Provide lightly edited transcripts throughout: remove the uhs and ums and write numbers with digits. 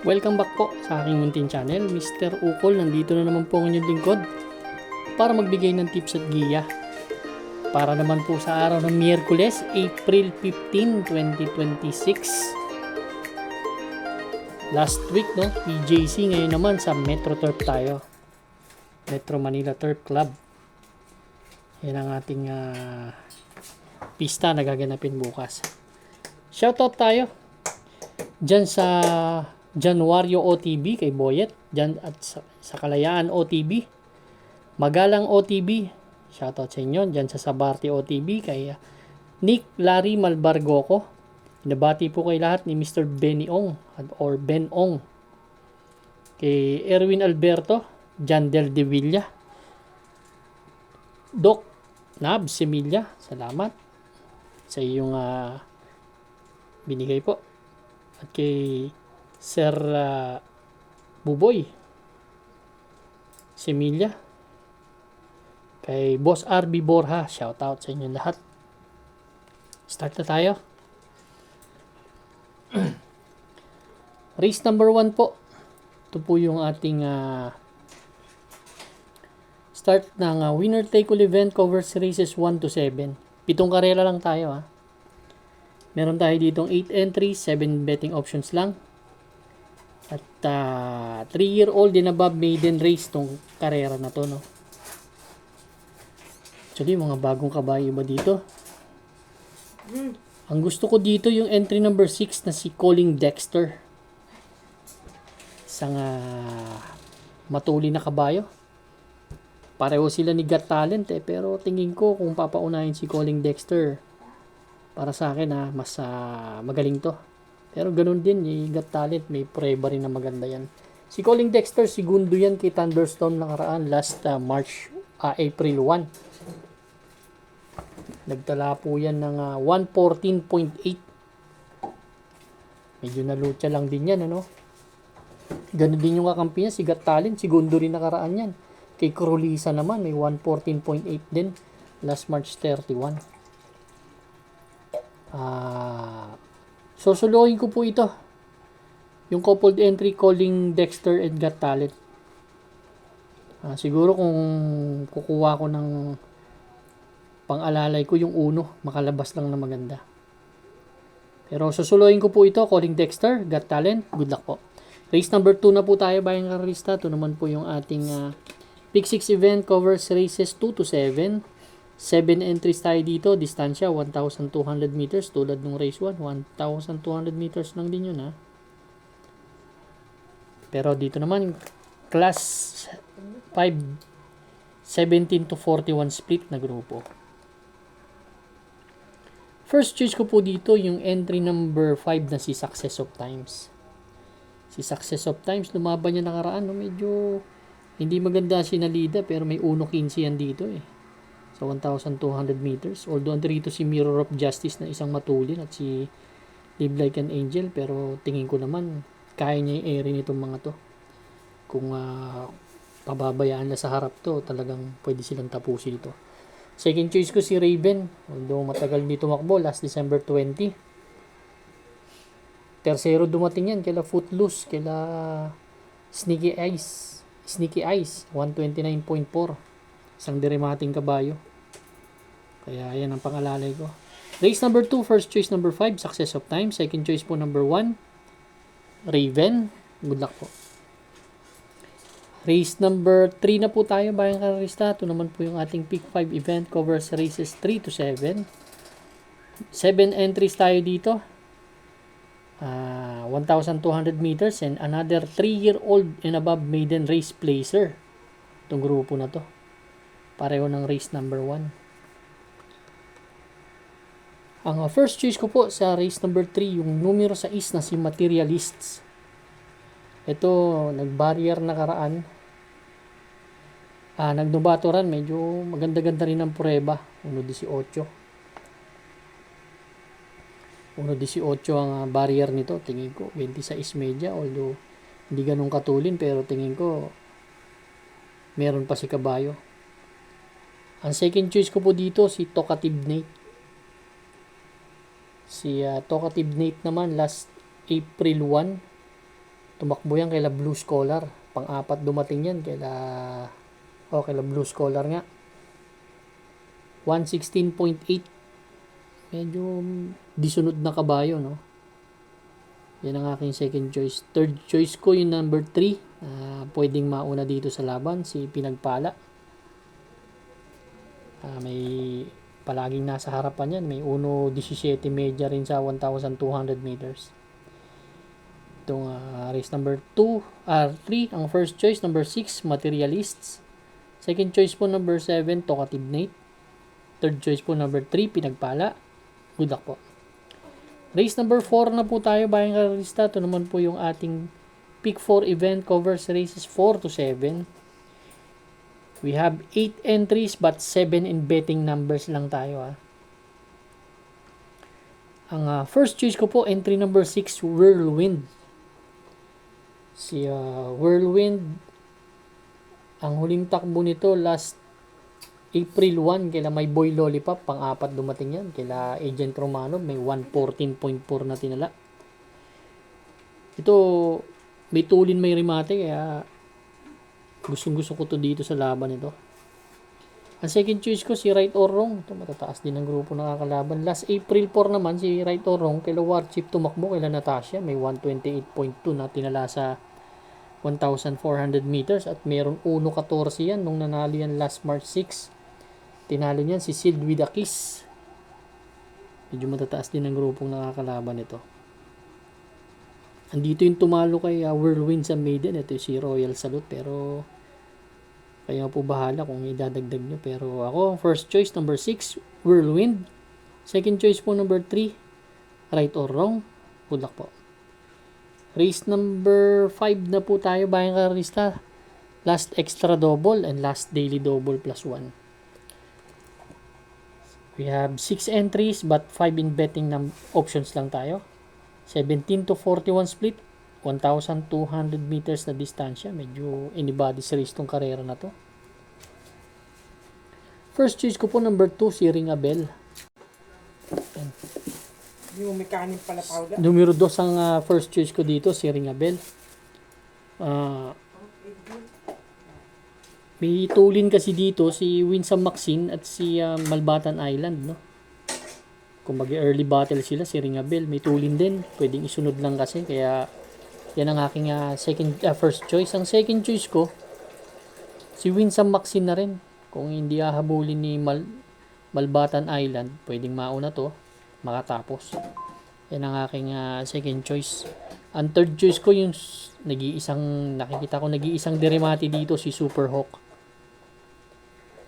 Welcome back po sa aking munting channel, Mr. Ukol. Nandito na naman po ang inyong lingkod para magbigay ng tips at giya. Para naman po sa araw ng Miyerkules, April 15, 2026. Last week, no? PJC, ngayon naman sa Metro Turf tayo. Metro Manila Turf Club. Yan ang ating pista na gaganapin bukas. Shoutout tayo dyan sa Januario OTB kay Boyet, dyan at sa Kalayaan OTB, Magalang OTB, shoutout sa inyo, dyan sa Sabarte OTB kay Nick Larry Malbargoco. Nabati po kay lahat ni Mr. Benny Ong or Ben Ong, kay Erwin Alberto, Jandel De Villa, Doc Nab Semilla, salamat sa iyong binigay po, at kay Sir Buboy Semilla, kay Boss RB Borja, shout out sa inyo lahat. Start na tayo. Race number 1 po. Ito po yung ating start ng winner take all event, covers races 1 to 7. 7 karera lang tayo . Meron tayo ditong 8 entries, 7 betting options lang. At 3-year-old and above maiden race tong karera na to, no. Actually, mga bagong kabayo ba dito? Ang gusto ko dito yung entry number 6 na si Colin Dexter. Isang matuli na kabayo. Pareho sila ni Got Talent pero tingin ko kung papaunahin si Colin Dexter, para sa akin mas magaling to. Pero ganun din, Got Talent, may prueba rin na maganda yan. Si Colin Dexter, segundo yan kay Thunderstorm nakaraan last April 1. Nagtala po yan ng 114.8. Medyo nalucha lang din yan, ano? Ganun din yung kakampi niya, si Got Talent, segundo rin nakaraan yan. Kay Crolisa naman, may 114.8 din last March 31. Susuluhin ko po ito, yung coupled entry Colin Dexter and Got Talent. Siguro kung kukuha ko ng pang-alalay ko, yung uno, makalabas lang na maganda. Pero susuluhin ko po ito, Colin Dexter, Got Talent. Good luck po. Race number 2 na po tayo, bayang karista. Ito naman po yung ating Pick 6 event, covers races 2 to 7. 7 entries tayo dito, distansya 1,200 meters, tulad ng race 1, 1,200 meters lang din yun . Pero dito naman, class 5, 17 to 41 split na grupo. First choice ko po dito yung entry number 5 na si Success of Times. Si Success of Times, lumaban niya nakaraan, medyo hindi maganda sinalida, pero may 1.15 yan dito sa 1,200 meters. Although andito si Mirror of Justice na isang matulin at si Live Like an Angel, pero tingin ko naman kaya niya yung area nitong mga to. Kung pababayaan na sa harap to, talagang pwede silang tapusin ito. Second choice ko si Raven, although matagal dito tumakbo, last December 20. Tercero dumating yan kila Footloose, kila Sneaky Eyes, 129.4. Isang deremating kabayo. Kaya yan ang pangalalay ko. Race number 2, first choice number 5, Success of Time. Second choice po number 1, Raven. Good luck po. Race number 3 na po tayo, bayang karista. Ito naman po yung ating Pick 5 event, covers races 3 to 7. 7 entries tayo dito. 1,200 meters and another 3-year-old and above maiden race placer. Itong grupo na to. Pareho ng race number 1. Ang first choice ko po sa race number 3, yung numero 6 na si Materialists. Ito, nag-barrier nakaraan. Nagdubatoran, medyo maganda-ganda rin ang prueba. 1.18 ang barrier nito. Tingin ko 26 media, although hindi ganun katulin, pero tingin ko meron pa si kabayo. Ang second choice ko po dito si Talkative Nate. Si Talkative Nate naman last April 1 Tumakbo yan kaila Blue Scholar. Pang-apat dumating yan kaila Blue Scholar nga. 116.8. Medyo disunod na kabayo, no? Yan ang aking second choice. Third choice ko yung number 3. Pwedeng mauna dito sa laban, si Pinagpala. May palaging nasa harapan yan. May 1.17 media rin sa 1,200 meters. Itong race number 3. Ang first choice, number 6, Materialists. Second choice po, number 7, Talkative Nate. Third choice po, number 3, Pinagpala. Good luck po. Race number 4 na po tayo, bayang karalista. Ito naman po yung ating Pick 4 event, covers races 4 to 7. We have 8 entries but 7 in betting numbers lang tayo. Ang first choice ko po, entry number 6, Whirlwind. Si Whirlwind, ang huling takbo nito last April 1, kaila may Boy Lollipop, pang-apat dumating yan. Kaila Agent Romano, may 114.4 na tinala. Ito, may tulin, may remate, kaya gustong-gusto ko to dito sa laban ito. Ang second choice ko, si Right or Wrong. Ito, matataas din ang grupo nakakalaban. Last April 4 naman, si Right or Wrong, kaila Warchip tumakbo, kaila Natasha, may 128.2 na tinala sa 1,400 meters. At mayroon 1.14 yan nung nanalo yan last March 6. Tinalo niyan si Sid with a Kiss. Medyo matataas din ang grupong nakakalaban ito. Andito yung tumalo kay Whirlwind sa maiden. Ito si Royal Salute. Pero kayo po bahala kung idadagdag nyo. Pero ako, first choice number 6, Whirlwind. Second choice po number 3, Right or Wrong. Good luck po. Race number 5 na po tayo, bayang karalista. Last extra double and last daily double plus 1. We have 6 entries but 5 in betting options lang tayo. 17 to 41 split, 1,200 meters na distansya. Medyo anybody's race tong karera na to. First choice ko po number 2, si Ring a Bell. Yung mechanic pala powder. Numero 2 ang first choice ko dito, si Ring a Bell. May tulin kasi dito si Winsome Maxine at si Malbatan Island, no? Kung mag-early battle sila, si Ring a Bell, may tulin din. Pwedeng isunod lang kasi, kaya yan ang aking first choice. Ang second choice ko, si Winsome Maxine na rin. Kung hindi hahabulin ni Malbatan Island, pwedeng mauna to, makatapos. Yan ang aking second choice. Ang third choice ko, yung nakikita ko nag-iisang deremati dito, si Super Hawk.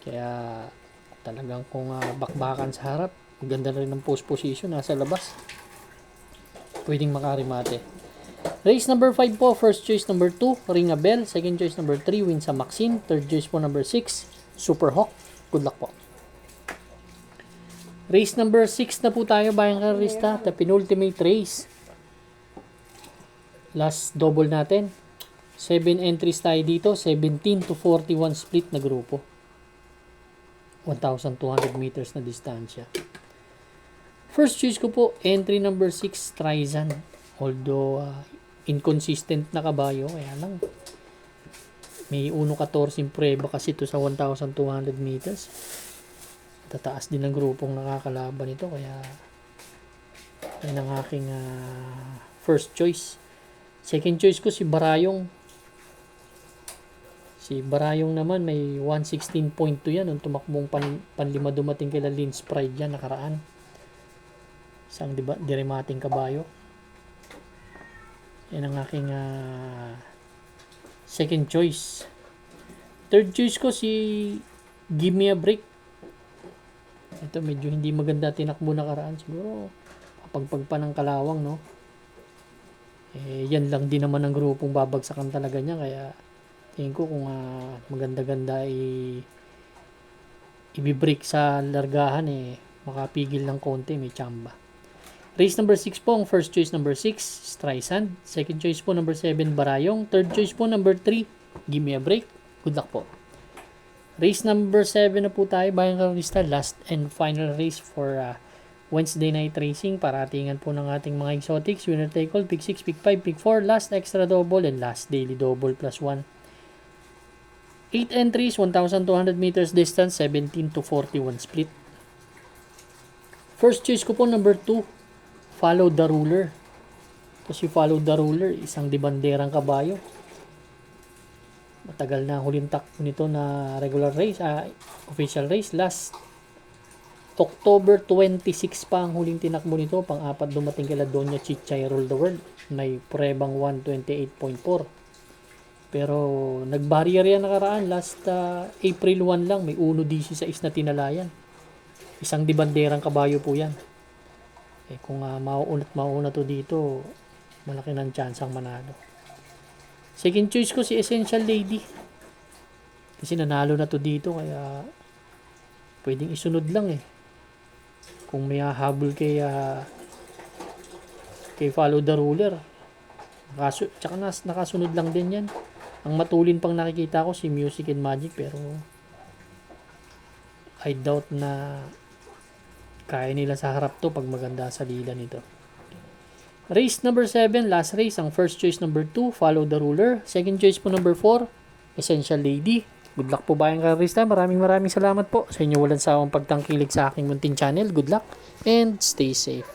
Kaya talagang kung bakbakan sa harap, ganda rin ng post position, nasa labas, pwedeng makarimate. Race number 5 po, first choice number 2, Ring a Bell. Second choice number 3, Winsome Maxine. Third choice po number 6, Super Hawk. Good luck po. Race number 6 na po tayo, bayang karalista. The penultimate race. Last double natin. 7 entries tayo dito. 17 to 41 split na grupo. 1,200 meters na distansya. First choice ko po, entry number 6, Trizan. Although inconsistent na kabayo, kaya lang may 1.14 preba kasi ito sa 1,200 meters. Tataas din ang grupong nakakalaban ito, kaya yan ang aking first choice. Second choice ko, si Barayong. Si Barayong naman may 116.2 yan nung tumakbong panlima dumating kila Lynch Pride yan nakaraan. Isang diremating kabayo. Yan ang aking second choice. Third choice ko, si Give Me a Break. Ito medyo hindi maganda tinakbo nakaraan. Siguro kapagpag pa ng kalawang, no? Yan lang din naman ang grupong babagsakan talaga niya, kaya tingin ko kung maganda-ganda i-break sa largahan, makapigil ng konti, may tsamba. Race number 6 po, ang first choice number 6, Streisand. Second choice po number 7, Barayong. Third choice po number 3, Give Me a Break. Good luck po. Race number 7 na po tayo, bayang karalista. Last and final race for Wednesday night racing, paratingan po ng ating mga exotics, winner take all, pick 6, pick 5, pick 4, last extra double, and last daily double plus 1. 8 entries, 1,200 meters distance, 17 to 41 split. First choice ko po, number 2, Follow the Ruler. Kasi Follow the Ruler, isang dibanderang kabayo. Matagal na huling takbo nito na regular race, official race. Last October 26 pa ang huling tinakbo nito. Pang-apat dumating kila Doña Chichay Rule the World. May prebang 128.4. Pero nag-barrier yan nakaraan. Last April 1 lang, may 1.16 na tinalayan. Isang dibanderang kabayo po yan. Kung mauna to dito, malaki ng chance ang manalo. Second choice ko si Essential Lady. Kasi nanalo na to dito, kaya pwedeng isunod lang kung may hahabol kay Follow the Ruler. Tsaka nakasunod lang din yan. Ang matulin pang nakikita ko si Music and Magic, pero I doubt na kaya nila sa harap to pag maganda sa lila nito. Race number 7, last race. Ang first choice number 2, Follow the Ruler. Second choice po number 4, Essential Lady. Good luck po bayang karista. Maraming salamat po sa inyo walang sawang pagtangkilik sa aking munting channel. Good luck and stay safe.